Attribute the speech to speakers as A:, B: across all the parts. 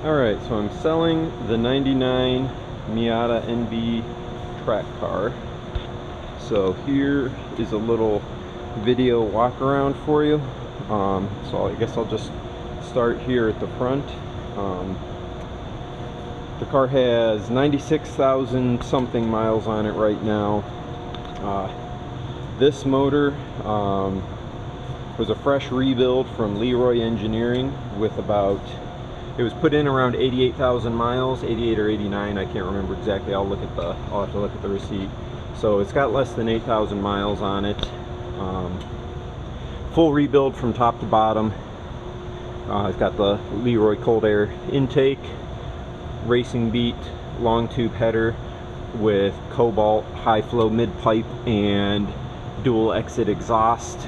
A: Alright, so I'm selling the 99 Miata NB track car. So here is a little video walk around for you. So I guess I'll just start here at the front. The car has 96,000 something miles on it right now. This motor was a fresh rebuild from Leroy Engineering with about, it was put in around 88,000 miles, 88 or 89, I can't remember exactly. I'll have to look at the receipt. So it's got less than 8,000 miles on it. Full rebuild from top to bottom. It's got the Leroy cold air intake, racing beat, long tube header with cobalt high flow mid pipe and dual exit exhaust,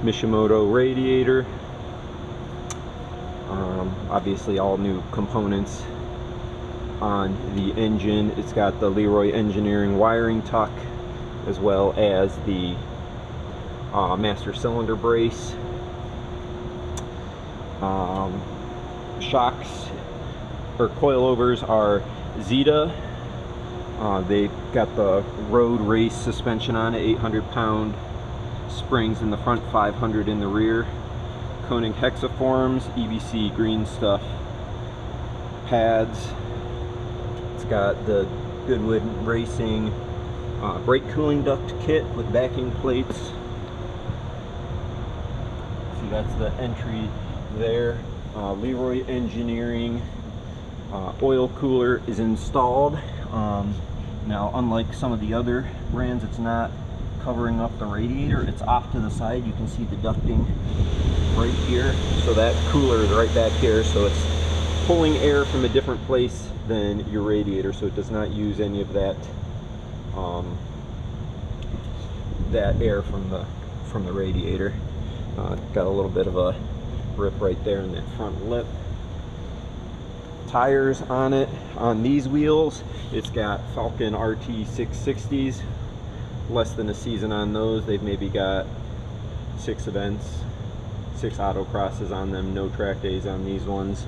A: Mishimoto radiator. Obviously all new components on the engine. It's got the Leroy Engineering wiring tuck as well as the master cylinder brace. Shocks or coilovers are Xida. They got the road race suspension on it, 800-pound springs in the front, 500 in the rear. Koenig hexaforms, EBC Green stuff pads. It's got the Goodwood Racing brake cooling duct kit with backing plates. See, that's the entry there. Leroy Engineering oil cooler is installed. Now, unlike some of the other brands, it's not covering up the radiator. It's off to the side. You can see the ducting right here. So that cooler is right back here. So it's pulling air from a different place than your radiator. So it does not use any of that that air from the radiator. Got a little bit of a rip right there in that front lip. Tires on it, on these wheels, it's got Falcon RT 660s. Less than a season on those. They've maybe got 6 events, 6 autocrosses on them, no track days on these ones.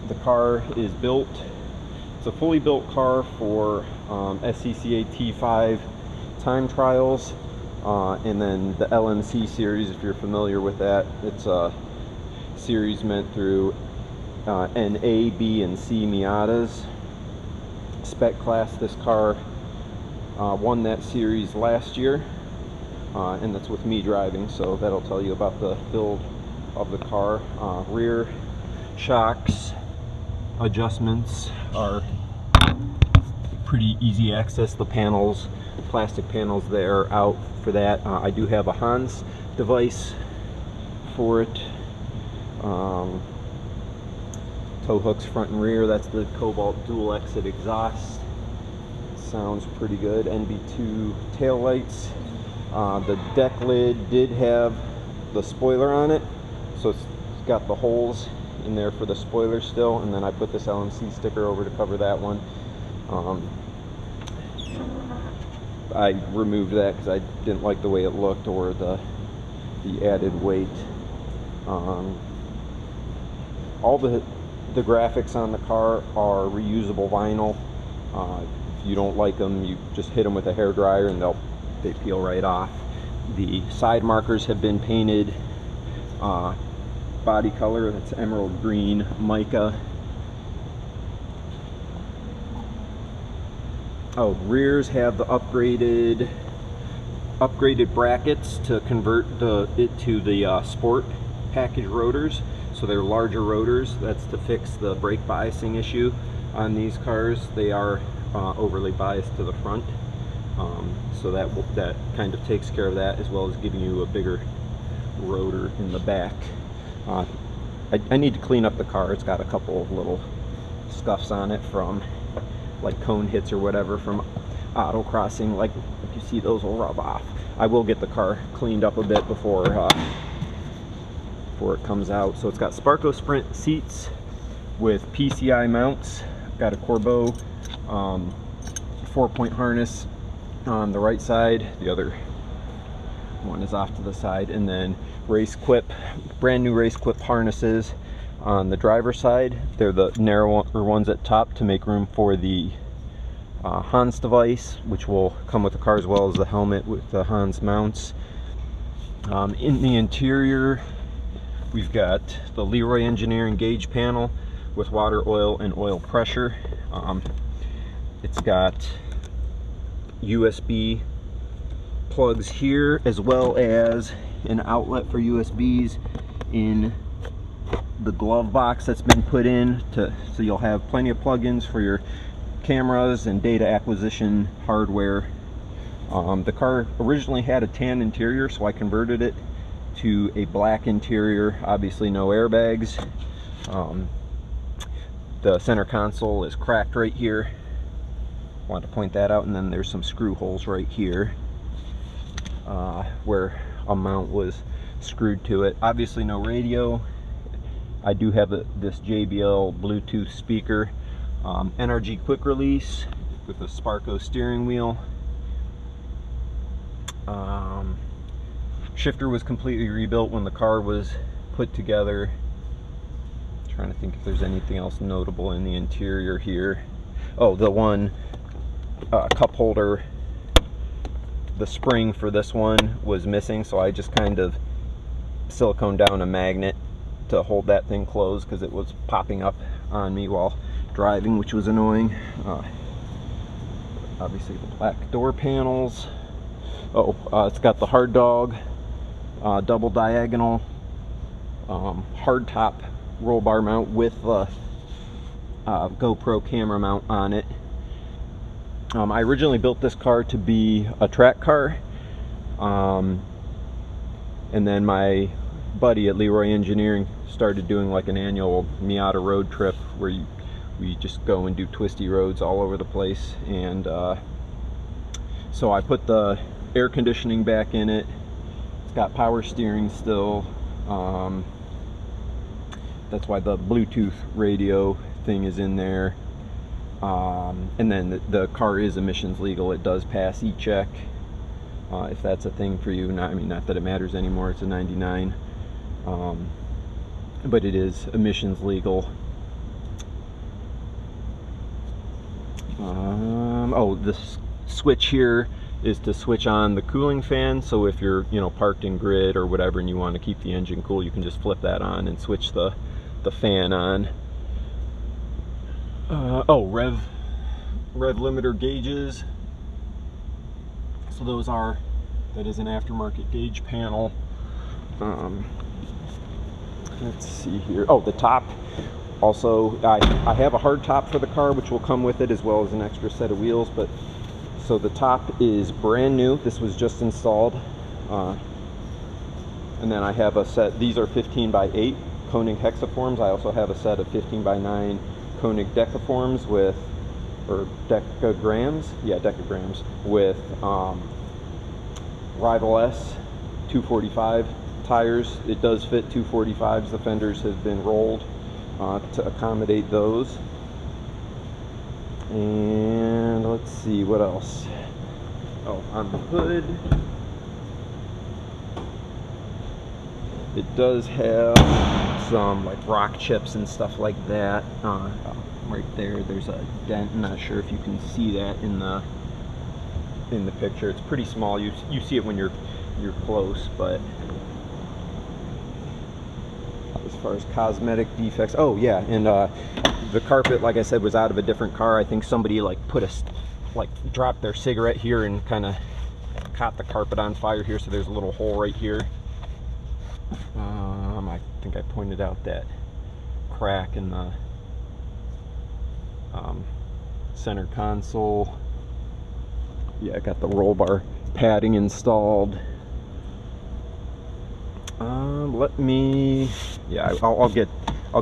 A: The car is built, it's a fully built car for SCCA T5 time trials, and then the LMC series, if you're familiar with that. It's a series meant through NA, B, and C Miatas. Spec class, this car won that series last year, and that's with me driving, so that'll tell you about the build of the car. Rear shocks adjustments are pretty easy access. The panels, plastic panels there, out for that. I do have a Hans device for it. Tow hooks front and rear, that's the cobalt dual exit exhaust. Sounds pretty good. NB2 tail lights. The deck lid did have the spoiler on it, so it's got the holes in there for the spoiler still, and then I put this LMC sticker over to cover that one. I removed that because I didn't like the way it looked or the added weight. All the graphics on the car are reusable vinyl. If you don't like them, you just hit them with a hair dryer and they peel right off. The side markers have been painted body color, that's emerald green mica. Oh, rears have the upgraded brackets to convert it to the sport package rotors. So they're larger rotors. That's to fix the brake biasing issue on these cars. They are overly biased to the front, so that kind of takes care of that, as well as giving you a bigger rotor in the back. I need to clean up the car. It's got a couple of little scuffs on it from like cone hits or whatever from autocrossing. Like if you see, those will rub off. I will get the car cleaned up a bit before it comes out. So it's got Sparco Sprint seats with PCI mounts. Got a Corbeau 4-point harness on the right side. The other one is off to the side, and then race quip, brand new race quip harnesses On the driver's side, they're the narrower ones at top to make room for the Hans device, which will come with the car, as well as the helmet with the Hans mounts. In the interior, we've got the Leroy Engineering gauge panel with water, oil, and oil pressure. It's got USB plugs here, as well as an outlet for USBs in the glove box that's been put in, so you'll have plenty of plugins for your cameras and data acquisition hardware. The car originally had a tan interior, so I converted it to a black interior. Obviously no airbags. The center console is cracked right here. Want to point that out. And then there's some screw holes right here where a mount was screwed to it. Obviously no radio. I do have this JBL Bluetooth speaker. NRG quick release with a Sparco steering wheel. Shifter was completely rebuilt when the car was put together. Trying to think if there's anything else notable in the interior here. Oh, the one cup holder, the spring for this one was missing, so I just kind of siliconed down a magnet to hold that thing closed because it was popping up on me while driving, which was annoying. Obviously the black door panels. It's got the hard dog double diagonal hard top roll bar mount with the GoPro camera mount on it. I originally built this car to be a track car, and then my buddy at Leroy Engineering started doing like an annual Miata road trip where we just go and do twisty roads all over the place. And so I put the air conditioning back in it. It's got power steering still. That's why the Bluetooth radio thing is in there. And then the car is emissions legal. It does pass E-check, if that's a thing for you. I mean, not that it matters anymore. It's a 99, but it is emissions legal. This switch here is to switch on the cooling fan. So if you're, parked in grid or whatever and you want to keep the engine cool, you can just flip that on and switch the fan on. Rev limiter gauges. So that is an aftermarket gauge panel. Let's see here. The top. Also, I have a hard top for the car, which will come with it, as well as an extra set of wheels. But so the top is brand new. This was just installed. And then I have a set. These are 15 by 8 Koenig hexaforms. I also have a set of 15 by 9 Koenig decaforms or decagrams with Rival S 245 tires. It does fit 245s. The fenders have been rolled to accommodate those. And let's see what else. On the hood, it does have some like rock chips and stuff like that. Right there's a dent. I'm not sure if you can see that in the picture. It's pretty small. You see it when you're close, but as far as cosmetic defects, and the carpet, like I said, was out of a different car. I think somebody dropped their cigarette here and kind of caught the carpet on fire here, so there's a little hole right here. I think I pointed out that crack in the center console. Yeah, I got the roll bar padding installed. I'll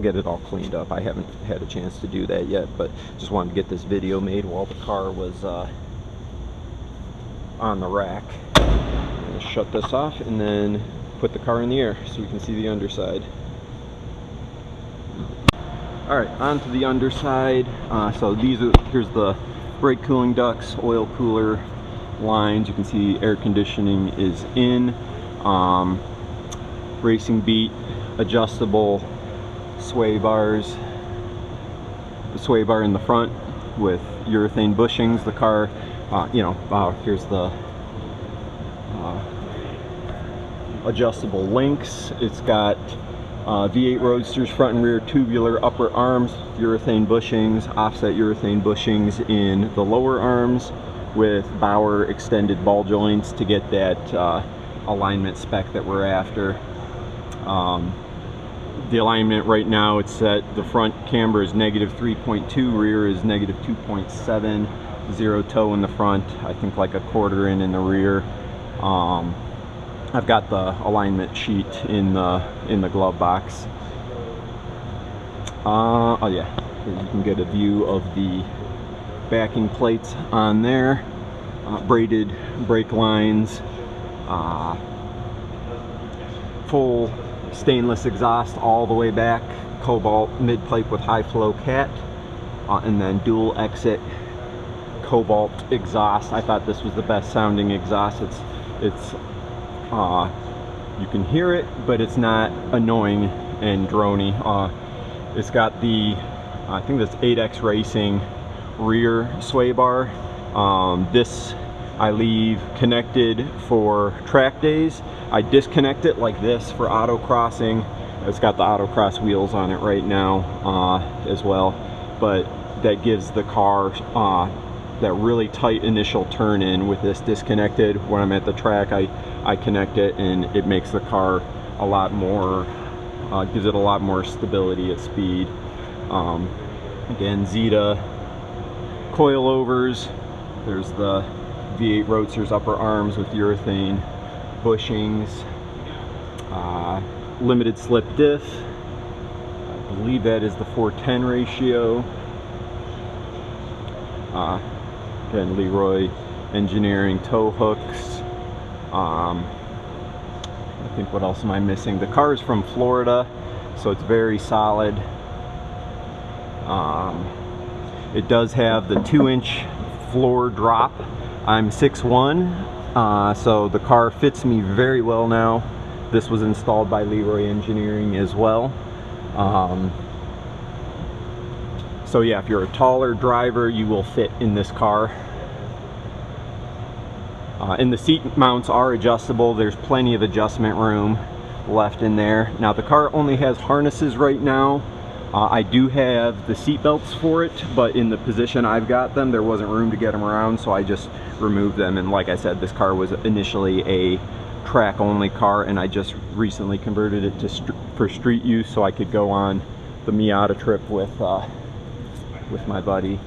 A: get it all cleaned up. I haven't had a chance to do that yet, but just wanted to get this video made while the car was on the rack. I'm gonna shut this off and then put the car in the air so you can see the underside. Alright, onto the underside. So here's the brake cooling ducts, oil cooler lines. You can see air conditioning is in. Racing beat, adjustable sway bars. The sway bar in the front with urethane bushings. The car, here's the adjustable links. It's got V8 roadsters front and rear tubular upper arms, urethane bushings, offset urethane bushings in the lower arms with Bauer extended ball joints to get that alignment spec that we're after. The alignment right now, it's set, the front camber is -3.2, rear is -2.7, 0 toe in the front, I think like a 1/4 in the rear. I've got the alignment sheet in the glove box. Oh yeah, you can get a view of the backing plates on there. Braided brake lines, full stainless exhaust all the way back, cobalt mid-pipe with high flow cat, and then dual exit cobalt exhaust. I thought this was the best sounding exhaust. It's you can hear it, but it's not annoying and drony. It's got the, I think that's 8X Racing rear sway bar. This I leave connected for track days. I disconnect it like this for autocrossing. It's got the autocross wheels on it right now as well, but that gives the car that really tight initial turn in with this disconnected. When I'm at the track, I connect it and it makes the car a lot more, gives it a lot more stability at speed. Again, Xida coilovers. There's the V8 roadsters upper arms with urethane bushings. Limited slip diff. I believe that is the 410 ratio. Again, Leroy Engineering tow hooks. I think, what else am I missing? The car is from Florida, so it's very solid. It does have the 2-inch floor drop. I'm 6'1", so the car fits me very well now. This was installed by Leroy Engineering as well. So yeah, if you're a taller driver, you will fit in this car. And the seat mounts are adjustable. There's plenty of adjustment room left in there. Now the car only has harnesses right now. I do have the seat belts for it, but in the position I've got them, there wasn't room to get them around, so I just removed them. And like I said, this car was initially a track only car, and I just recently converted it to for street use so I could go on the Miata trip with my buddy.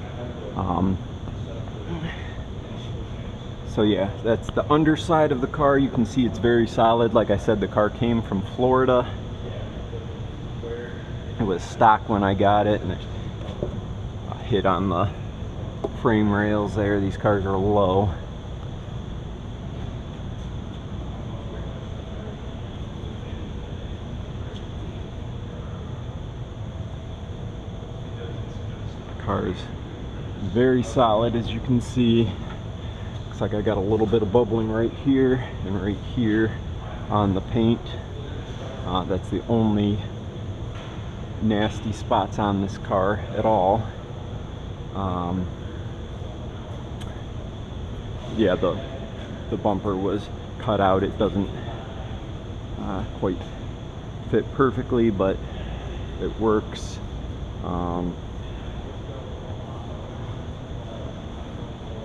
A: So yeah, that's the underside of the car. You can see it's very solid. Like I said, the car came from Florida. It was stock when I got it, and it hit on the frame rails there. These cars are low. The car is very solid, as you can see. Looks like I got a little bit of bubbling right here and right here on the paint. That's the only nasty spots on this car at all. Yeah, the bumper was cut out. It doesn't quite fit perfectly, but it works.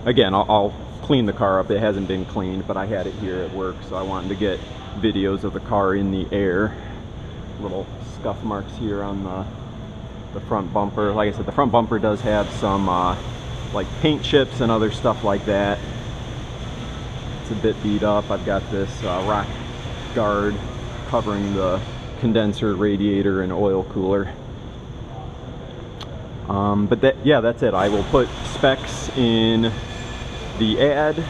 A: Again, I'll clean the car up. It hasn't been cleaned, but I had it here at work, so I wanted to get videos of the car in the air. Little scuff marks here on the front bumper. Like I said, the front bumper does have some like paint chips and other stuff like that. It's a bit beat up. I've got this rock guard covering the condenser, radiator, and oil cooler. But that's it. I will put specs in the ad,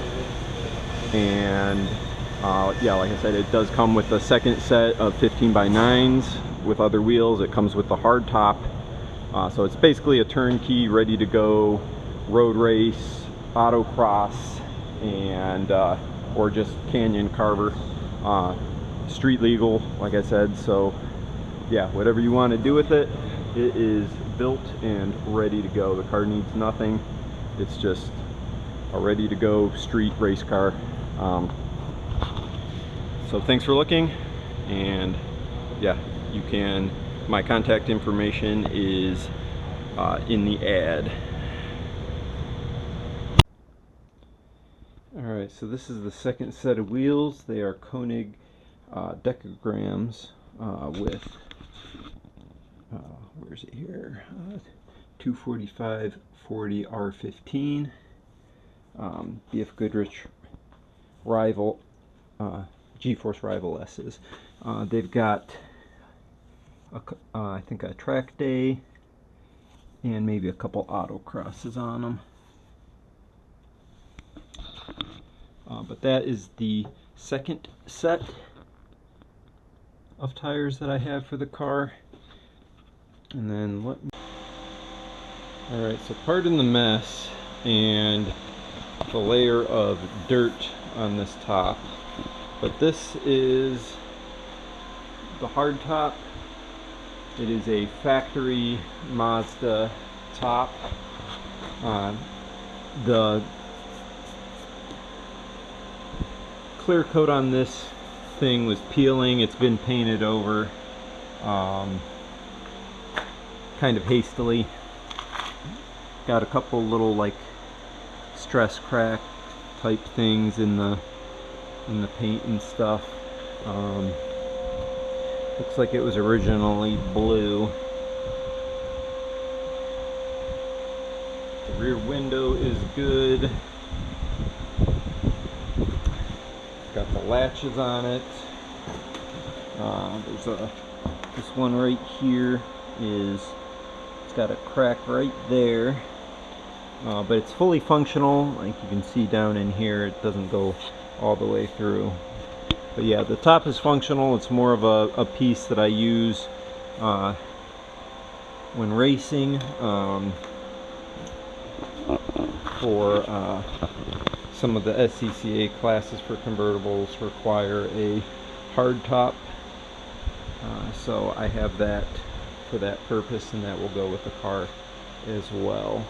A: and yeah, like I said, it does come with a second set of 15x9s with other wheels. It comes with the hard top, so it's basically a turnkey, ready to go road race, autocross, and or just canyon carver, street legal, like I said. So yeah, whatever you want to do with it, it is built and ready to go. The car needs nothing. It's just a ready to go street race car. So thanks for looking, and yeah, you can, my contact information is in the ad. Alright, so this is the second set of wheels. They are Koenig decograms with, where's it here? 245/40 R15. BF Goodrich Rival, G-Force Rival S's. They've got, I think, a track day and maybe a couple autocrosses on them. But that is the second set of tires that I have for the car. And then alright, so pardon the mess and the layer of dirt on this top, but this is the hard top. It is a factory Mazda top. The clear coat on this thing was peeling. It's been painted over kind of hastily. Got a couple little like stress crack type things in the paint and stuff. Looks like it was originally blue. The rear window is good. Got the latches on it. This one right here it's got a crack right there, but it's fully functional. Like you can see down in here, it doesn't go all the way through. But yeah, the top is functional. It's more of a piece that I use when racing. For some of the SCCA classes for convertibles require a hard top, so I have that for that purpose, and that will go with the car as well.